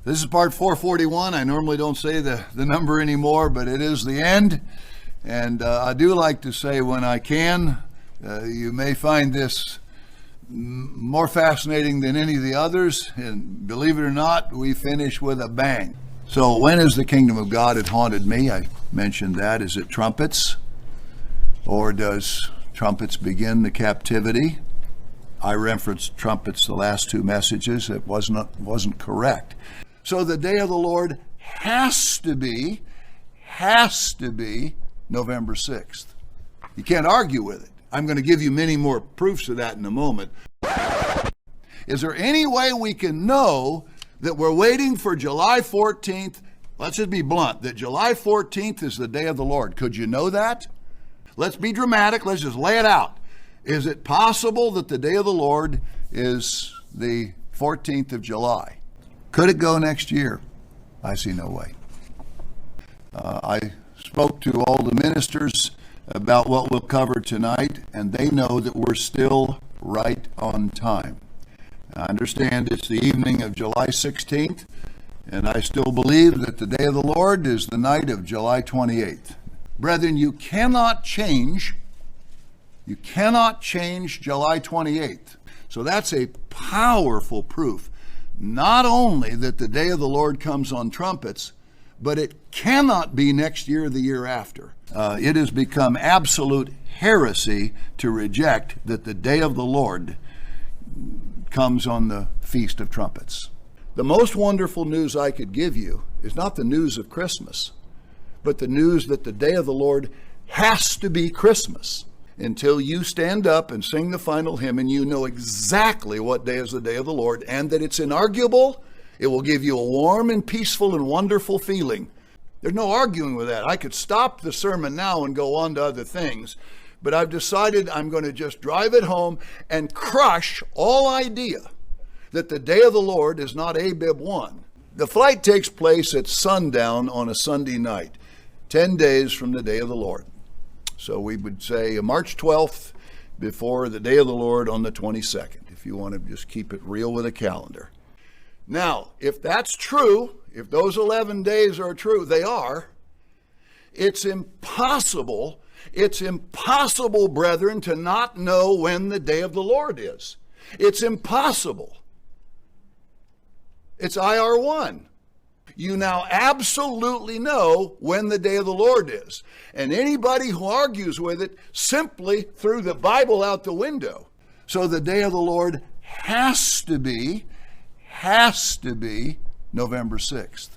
This is part 441. I normally don't say the number anymore, but it is the end. And I do like to say when I can, you may find this more fascinating than any of the others. And believe it or not, we finish with a bang. So when is the kingdom of God? It haunted me. I mentioned that. Is it trumpets? Or does trumpets begin the captivity? I referenced trumpets the last two messages. It wasn't correct. So the day of the Lord has to be November 6th. You can't argue with it. I'm going to give you many more proofs of that in a moment. Is there any way we can know that we're waiting for July 14th? Let's just be blunt, that July 14th is the day of the Lord. Could you know that? Let's be dramatic. Let's just lay it out. Is it possible that the day of the Lord is the 14th of July? Could it go next year? I see no way. I spoke to all the ministers about what we'll cover tonight, and they know that we're still right on time. I understand it's the evening of July 16th, and I still believe that the day of the Lord is the night of July 28th. Brethren, you cannot change July 28th. So that's a powerful proof, not only that the day of the Lord comes on trumpets, but it cannot be next year or the year after. It has become absolute heresy to reject that the day of the Lord comes on the Feast of Trumpets. The most wonderful news I could give you is not the news of Christmas, but the news that the day of the Lord has to be Christmas. Until you stand up and sing the final hymn and you know exactly what day is the day of the Lord and that it's inarguable, it will give you a warm and peaceful and wonderful feeling. There's no arguing with that. I could stop the sermon now and go on to other things, but I've decided I'm going to just drive it home and crush all idea that the day of the Lord is not Abib 1. The flight takes place at sundown on a Sunday night, 10 days from the day of the Lord. So we would say March 12th before the day of the Lord on the 22nd, if you want to just keep it real with a calendar. Now, if that's true, if those 11 days are true, they are, it's impossible, brethren, to not know when the day of the Lord is. It's impossible. It's IR1. You now absolutely know when the day of the Lord is. And anybody who argues with it simply threw the Bible out the window. So the day of the Lord has to be November 6th.